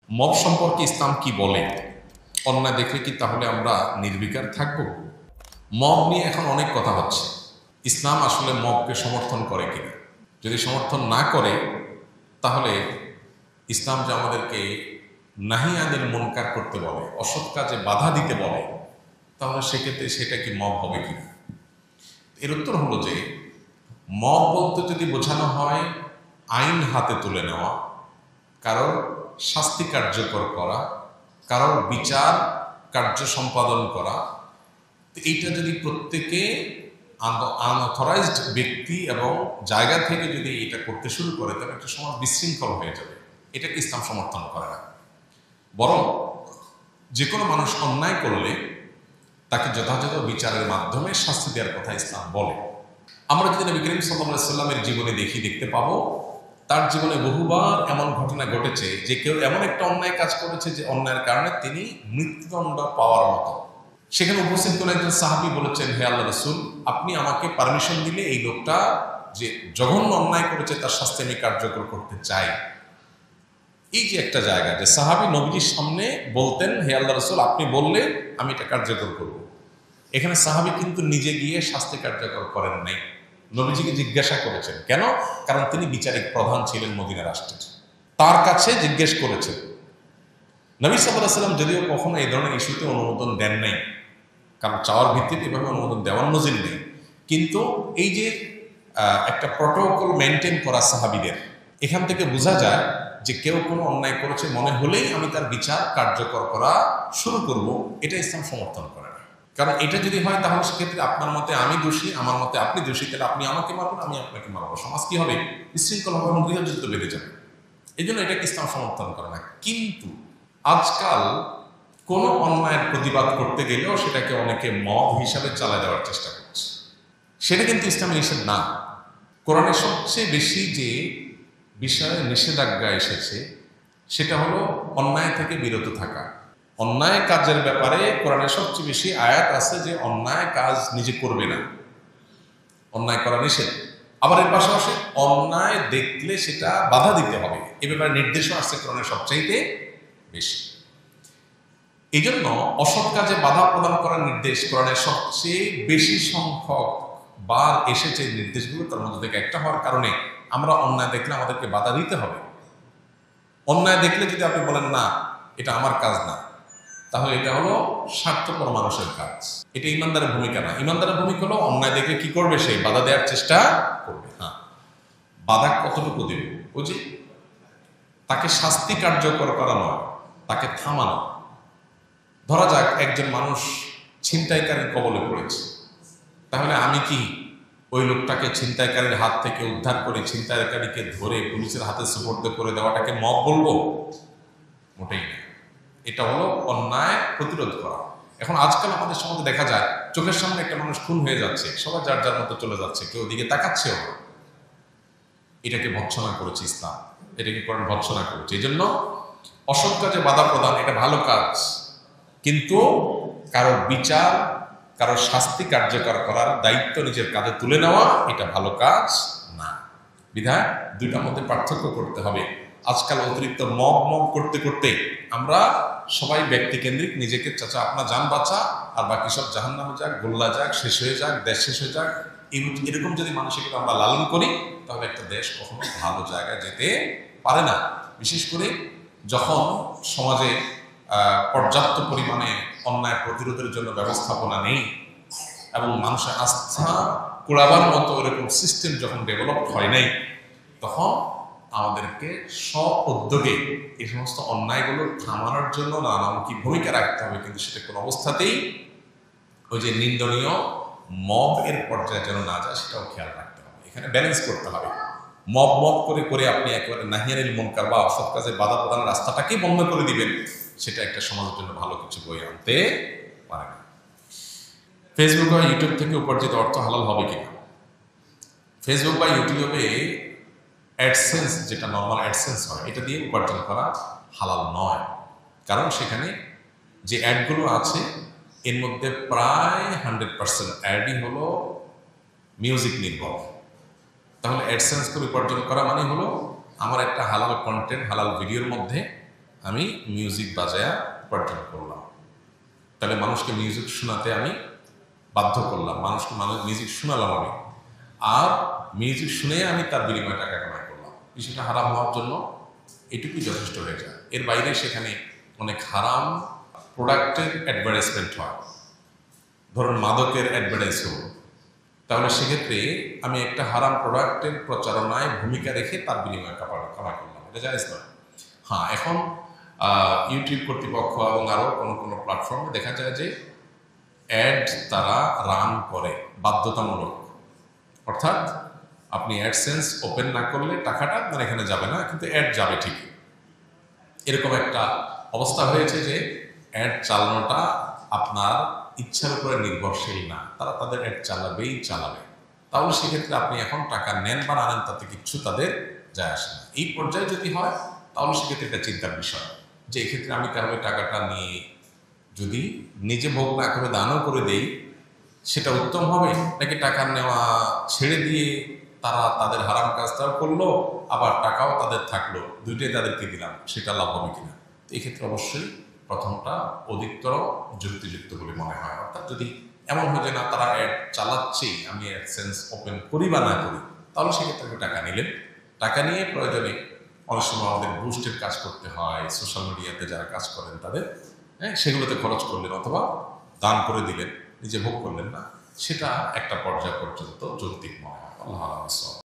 Mob সম্পর্কে ইসলাম কি বলে? অন্যায় দেখলে কি তাহলে আমরা নির্বিকার থাকব? মব নিয়ে এখন অনেক কথা হচ্ছে। ইসলাম আসলে মবকে সমর্থন করে কিনা? যদি সমর্থন না করে তাহলে ইসলাম যে আমাদেরকে নাহি আনিল মুনকার করতে বলে, অসৎ কাজে বাধা দিতে বলে, তাহলে সেক্ষেত্রে সেটা কি মব হবে কিনা? এর উত্তর হলো যে মব বলতে যদি বোঝানো হয় আইন হাতে তুলে নেওয়া, কারোর শাস্তি কার্যকর করা, কারোর বিচার কার্য সম্পাদন করা, তো এইটা যদি প্রত্যেকে আনঅথরাইজড ব্যক্তি এবং জায়গা থেকে যদি এটা করতে শুরু করে, তবে একটা সমাজ বিশৃঙ্খল হয়ে যাবে। এটাকে ইসলাম সমর্থন করে না। বরং যে কোনো মানুষ অন্যায় করলে তাকে যথাযথ বিচারের মাধ্যমে শাস্তি দেওয়ার কথা ইসলাম বলে। আমরা যদি নবী করিম সাল্লাল্লাহু আলাইহি সাল্লামের জীবনে দেখতে পাবো, তার জীবনে বহুবার এমন ঘটনা ঘটেছে যে কেউ এমন একটা অন্যায় কাজ করেছে যে অন্যায়ের কারণে তিনি মৃত্যুদণ্ড পাওয়ার মতো। সেখানে উপস্থিত কোন একজন সাহাবী বলেছেন, হে আল্লাহ রাসূল, আপনি আমাকে পারমিশন দিলে এই লোকটা যে জঘন্য অন্যায় করেছে তার শাস্তি আমি কার্যকর করতে চাই। এই যে একটা জায়গা যে সাহাবী নবীজির সামনে বলতেন, হে আল্লাহ রাসূল, আপনি বললে আমি এটা কার্যকর করব। এখানে সাহাবী কিন্তু নিজে গিয়ে শাস্তি কার্যকর করেন নাই, নবীজিকে জিজ্ঞাসা করেছেন। কেন? কারণ তিনি বিচারিক প্রধান ছিলেন মদিনা রাষ্ট্রের, তার কাছে জিজ্ঞেস করেছেন। নবী সাল্লাল্লাহু আলাইহি ওয়াসাল্লাম যদিও কখনো এই ধরনের ইস্যুতে অনুমোদন দেন নাই, কারণ চাওয়ার ভিত্তিতে এভাবে অনুমোদন দেওয়ার নজির নেই, কিন্তু এই যে একটা প্রটোকল মেনটেন করা সাহাবীদের, এখান থেকে বোঝা যায় যে কেউ কোনো অন্যায় করেছে মনে হলেই আমি তার বিচার কার্যকর করা শুরু করব, এটা ইসলাম সমর্থন করে না। কারণ এটা যদি হয় তাহলে সেক্ষেত্রে আপনার মতে আমি দোষী, আমার মতে আপনি দোষী, তাহলে আপনি আমাকে মারবেন, আমি আপনাকে মারবো, সমাজ কি হবে? বিশৃঙ্খল হবে এবং গৃহযুদ্ধ বেড়ে যাবে। এই জন্য এটাকে ইসলাম সমর্থন করে না। কিন্তু আজকাল কোনো অন্যায়ের প্রতিবাদ করতে গেলেও সেটাকে অনেকে মব হিসাবে চালা দেওয়ার চেষ্টা করছে। সেটা কিন্তু ইসলামে নিষেধ না। কোরআনে সবচেয়ে বেশি যে বিষয়ে নিষেধাজ্ঞা এসেছে সেটা হলো অন্যায় থেকে বিরত থাকা। অন্যায় কাজের ব্যাপারে কোরআনে সবচেয়ে বেশি আয়াত আছে যে অন্যায় কাজ নিজে করবে না, অন্যায় করা নিষেধ। আবার এর পাশাপাশি অন্যায় দেখলে সেটা বাধা দিতে হবে, এ ব্যাপারে নির্দেশও আসছে কোরআনের সবচাইতে বেশি। এই জন্য অসৎ কাজে বাধা প্রদান করার নির্দেশ কোরআনের সবচেয়ে বেশি সংখ্যক বার এসেছে। নির্দেশগুলো তার মধ্যে থেকে একটা হওয়ার কারণে আমরা অন্যায় দেখলে আমাদেরকে বাধা দিতে হবে। অন্যায় দেখলে যদি আপনি বলেন না এটা আমার কাজ না, তাহলে এটা হলো স্বার্থপর মানুষের কাজ, এটা ইমানদারের ভূমিকা না। ইমানদারের ভূমিকা হলো অন্যায় দেখলে কি করবে, সে বাধা দেওয়ার চেষ্টা করবে। হ্যাঁ, বাধা কতটুকু দেবে? ওই যে তাকে শাস্তি কার্যকর করা নয়, তাকে থামানো। ধরা যাক একজন মানুষ ছিনতাইকারীর কবলে পড়েছে, তাহলে আমি কি ওই লোকটাকে ছিনতাইকারীর হাত থেকে উদ্ধার করে ছিনতাইকারীকে ধরে পুলিশের হাতে সুপর্দ করে দেওয়াটাকে মব বলবো? মোটেই না। এটা হলো অন্যায় প্রতিরোধ করা। এখন আজকাল আমাদের সমাজে দেখা যায় চোখের সামনে একটা মানুষ খুন হয়ে যাচ্ছে, সবাই যার যার মতো চলে যাচ্ছে, কেউ দিকে তাকাচ্ছেও না। এটাকে ভৎসনা করেছে ইসলাম, এটাকে কোরআন ভৎসনা করেছে। এই জন্য অসৎ কাজে বাধা প্রদান এটা ভালো কাজ, কিন্তু কারোর বিচার, কারোর শাস্তি কার্যকর করার দায়িত্ব নিজের কাঁধে তুলে নেওয়া এটা ভালো কাজ না। বিধায় দুইটার মধ্যে পার্থক্য করতে হবে। আজকাল অতিরিক্ত মব মব করতে করতে আমরা সবাই ব্যক্তিকেন্দ্রিক, নিজেকে চাচা আপনার যান বাঁচা আর বাকি সব জাহান্নামে যাক, গোল্লা যাক, শেষ হয়ে যাক, দেশ শেষ হয়ে যাক, এরকম যদি মানসিকতা আমরা লালন করি তাহলে একটা দেশ কখনো ভালো জায়গায় যেতে পারে না। বিশেষ করে যখন সমাজে পর্যাপ্ত পরিমাণে অন্যায় প্রতিরোধের জন্য ব্যবস্থাপনা নেই এবং মানুষের আস্থা কুড়াবার মতো এরকম সিস্টেম যখন ডেভেলপ হয় নাই, তখন আমাদেরকে স্ব উদ্যোগে এই সমস্ত অন্যায়গুলো থামানোর জন্য নানামুখী ভূমিকা রাখতে হবে। কিন্তু সেটা কোনো অবস্থাতেই ওই যে নিন্দনীয় মব এর পর্যায়ে যেন না যায় সেটাও খেয়াল রাখতে হবে। এখানে ব্যালেন্স করতে হবে। মব মব করে করে আপনি একেবারে নাহি আনিল মুনকার বা অসৎ কাজে বাধা প্রদানের রাস্তাটাকেই বন্ধ করে দিবেন, সেটা একটা সমাজের জন্য ভালো কিছু বয়ে আনতে পারে না। ফেসবুক বা ইউটিউব থেকে উপার্জিত অর্থ হালাল হবে কিনা? ফেসবুক বা ইউটিউবে অ্যাডসেন্স, যেটা নর্মাল অ্যাডসেন্স হয়, এটা দিয়ে উপার্জন করা হালাল নয়। কারণ সেখানে যে অ্যাডগুলো আছে এর মধ্যে প্রায় 100% অ্যাডই হলো মিউজিক নির্ভর। তাহলে অ্যাডসেন্স করে উপার্জন করা মানে হলো আমার একটা হালাল কন্টেন্ট, হালাল ভিডিওর মধ্যে আমি মিউজিক বাজায়া উপার্জন করলাম, তাহলে মানুষকে মিউজিক শোনাতে আমি বাধ্য করলাম, মানুষকে মিউজিক শোনালাম আমি, আর মিউজিক শুনে আমি তার বিনিময়ে টাকা কামাই করলাম। বিষয়টা হারাম হওয়ার জন্য এটুকুই যথেষ্ট হয়ে যায়। এর বাইরে সেখানে অনেক হারাম প্রোডাক্টের অ্যাডভার্টাইজমেন্ট হয়, ধরুন মাদকের অ্যাডভার্টাইজ হল, তাহলে সেক্ষেত্রে আমি একটা হারাম প্রোডাক্টের প্রচারণায় ভূমিকা রেখে তার বিনিময়ে কামাই করলাম, এটা জায়েজ নয়। হ্যাঁ, এখন ইউটিউব কর্তৃপক্ষ এবং আরও কোনো প্ল্যাটফর্মে দেখা যায় যে অ্যাড তারা রান করে বাধ্যতামূলক, অর্থাৎ আপনি অ্যাডসেন্স ওপেন না করলে টাকাটা আপনার এখানে যাবে না, কিন্তু অ্যাড যাবে ঠিকই। এরকম একটা অবস্থা হয়েছে যে অ্যাড চালানোটা আপনার ইচ্ছার উপরে নির্ভরশীল না, তারা তাদের অ্যাড চালাবে। তাহলে সেক্ষেত্রে আপনি এখন টাকা নেন বা আনেন তাতে কিচ্ছু তাদের যায় আসে না। এই পর্যায়ে যদি হয় তাহলে সেক্ষেত্রে এটা চিন্তার বিষয় যে এক্ষেত্রে আমি তাহলে টাকাটা নিয়ে যদি নিজে ভোগ না করে দানও করে দেই সেটা উত্তম হবে, নাকি টাকা নেওয়া ছেড়ে দিয়ে তারা তাদের হারাম কাজটাও করলো আবার টাকাও তাদের থাকলো, দুইটাই তাদেরকে দিলাম, সেটা লাভ হবে কিনা? এক্ষেত্রে অবশ্যই প্রথমটা অধিকতর যুক্তিযুক্ত বলে মনে হয়। অর্থাৎ যদি এমন হয় যে না তারা অ্যাড চালাচ্ছেই, আমি অ্যাডসেন্স ওপেন করি বা না করি, তাহলে সেক্ষেত্রে আপনি টাকা নিলেন, টাকা নিয়ে প্রয়োজনে অনেক সময় আমাদের বুস্টের কাজ করতে হয়, সোশ্যাল মিডিয়াতে যারা কাজ করেন তাদের, সেগুলোতে খরচ করলেন অথবা দান করে দিলেন, নিজে ভোগ করলেন না, সেটা একটা পর্যায় পর্যন্ত যৌক্তিক মনে হয়। আল্লাহ।